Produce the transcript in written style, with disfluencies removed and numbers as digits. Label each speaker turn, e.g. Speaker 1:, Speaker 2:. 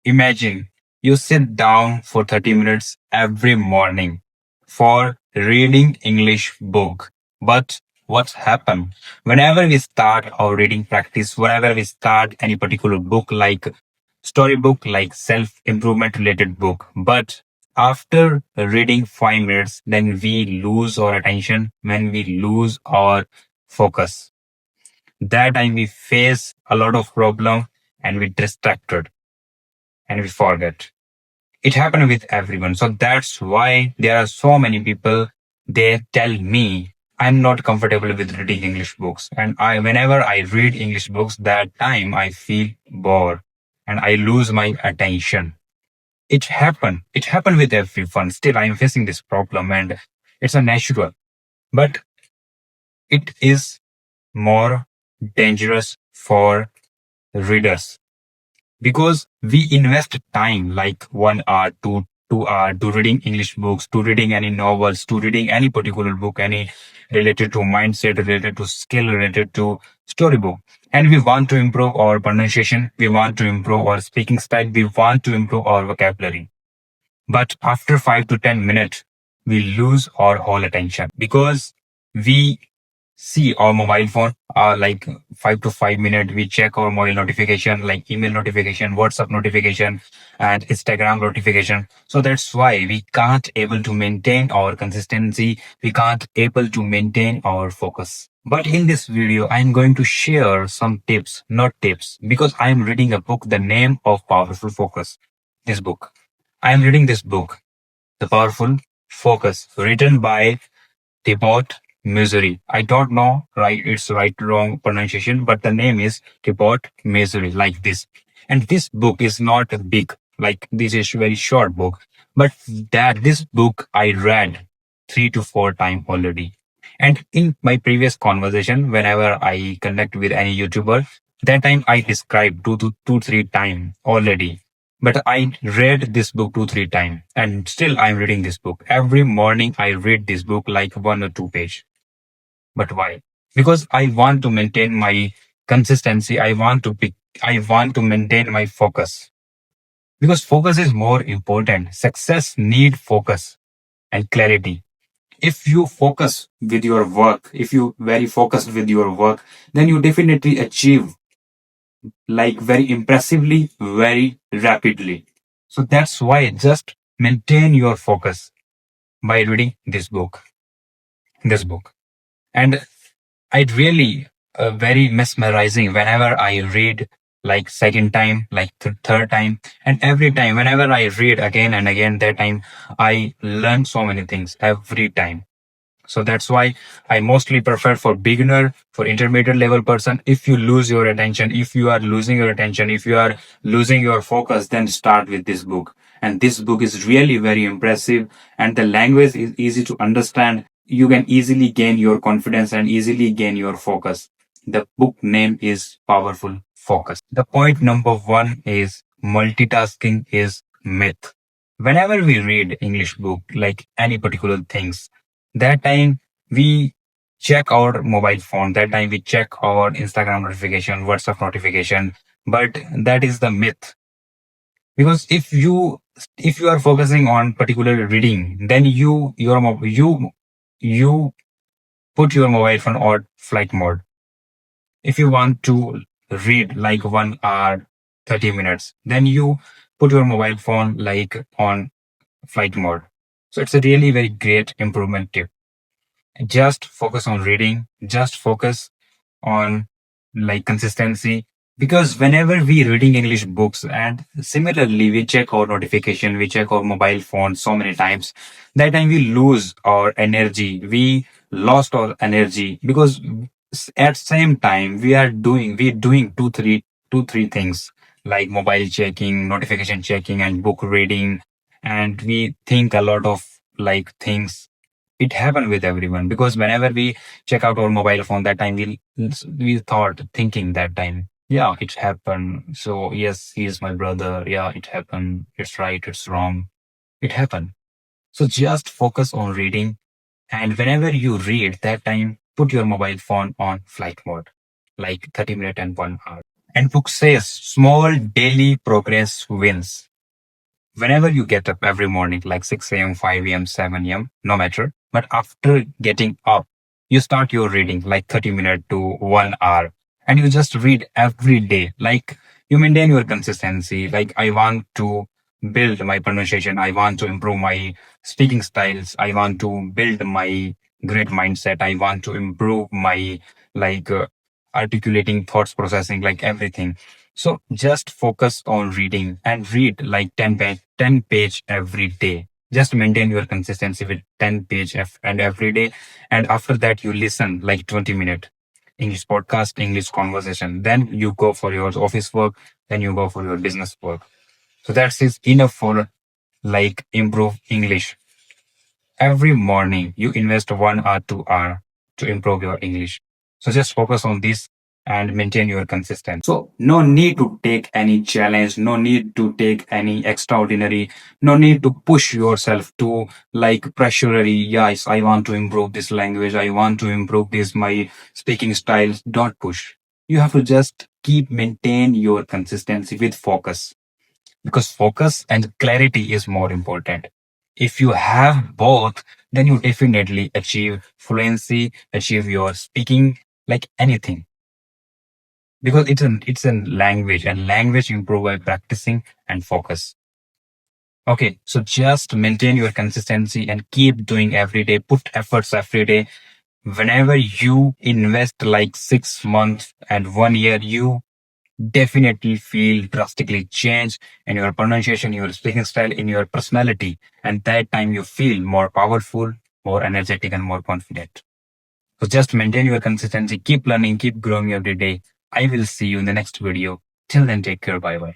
Speaker 1: Imagine you sit down for 30 minutes every morning for reading English book. But what's happened? Whenever we start our reading practice, whenever we start any particular book like storybook, like self-improvement related book, but after reading 5 minutes, then we lose our attention, when we lose our focus. That time we face a lot of problem and we distracted and we forget. It happened with everyone. So that's why there are so many people, they tell me I'm not comfortable with reading English books. And whenever I read English books, that time I feel bored and I lose my attention. It happened. It happened with everyone. Still, I am facing this problem and it's a natural, but it is more dangerous for readers because we invest time like 1 hour to 2 hour to reading English books, to reading any novels, to reading any particular book, any related to mindset, related to skill, related to storybook. And we want to improve our pronunciation. We want to improve our speaking style. We want to improve our vocabulary. But after 5 to 10 minutes, we lose our whole attention because we see our mobile phone like 5 to 5 minutes. We check our mobile notification, like email notification, WhatsApp notification, and Instagram notification. So that's why we can't able to maintain our consistency. We can't able to maintain our focus. But in this video, I'm going to share some tips, not tips, because I'm reading a book, the name of Powerful Focus. This book. I am reading this book, The Powerful Focus, written by Thibaut Missouri. I don't know its right wrong pronunciation, but the name is Thibaut Missouri, like this. And this book is not big, like this is very short book, but that this book I read 3 to 4 times already. And in my previous conversation, whenever I connect with any YouTuber, that time I described 2 to 3 times already. But I read this book 2 3 times and still I'm reading this book. Every morning I read this book like 1 or 2 page. But why? Because I want to maintain my consistency. I want to maintain my focus. Because focus is more important. Success need focus and clarity. If you focus with your work, if you very focused with your work, then you definitely achieve like very impressively, very rapidly. So that's why just maintain your focus by reading this book. And I really very mesmerizing whenever I read like second time, like third time, and every time whenever I read again and again, that time I learn so many things every time. So that's why I mostly prefer for beginner, for intermediate level person. If you lose your attention, if you are losing your attention, if you are losing your focus, then start with this book. And this book is really very impressive and the language is easy to understand. You can easily gain your confidence and easily gain your focus. The book name is Powerful Focus. The point number one is multitasking is myth. Whenever we read English book, like any particular things, that time we check our mobile phone, that time we check our Instagram notification, WhatsApp notification, but that is the myth. Because if you are focusing on particular reading, then you put your mobile phone on flight mode. If you want to read like 1 hour 30 minutes, then you put your mobile phone like on flight mode. So it's a really very great improvement tip. Just focus on reading, just focus on like consistency, because whenever we reading English books and similarly we check our notification, we check our mobile phone so many times, that time we lose our energy, we lost our energy, because at same time we doing two three things like mobile checking, notification checking, and book reading, and we think a lot of like things. It happened with everyone because whenever we check out our mobile phone, that time we thought thinking that time, yeah, it happened, so yes, he is my brother, yeah, it happened, it's right, it's wrong, it happened. So just focus on reading, and whenever you read, that time put your mobile phone on flight mode like 30 minutes and 1 hour. And book says small daily progress wins. Whenever you get up every morning, like 6 a.m., 5 a.m., 7 a.m., no matter. But after getting up, you start your reading like 30 minutes to 1 hour. And you just read every day. Like you maintain your consistency. Like I want to build my pronunciation. I want to improve my speaking styles. I want to build my great mindset. I want to improve my like articulating thoughts processing, like everything. So just focus on reading and read like 10 page every day. Just maintain your consistency with 10 page and every day. And after that, you listen like 20 minute English podcast, English conversation. Then you go for your office work. Then you go for your business work. So that's is enough for like improve English. Every morning, you invest 1 hour, 2 hour to improve your English. So just focus on this and maintain your consistency. So no need to take any challenge, no need to take any extraordinary, no need to push yourself to like pressurary. Yes, I want to improve this language. I want to improve this, my speaking styles. Don't push. You have to just keep maintain your consistency with focus, because focus and clarity is more important. If you have both, then you definitely achieve fluency, achieve your speaking like anything. Because it's a language, and language improve by practicing and focus. Okay, so just maintain your consistency and keep doing every day. Put efforts every day. Whenever you invest like 6 months and 1 year, you definitely feel drastically change in your pronunciation, your speaking style, in your personality. And that time you feel more powerful, more energetic, and more confident. So just maintain your consistency, keep learning, keep growing every day. I will see you in the next video. Till then, take care. Bye bye.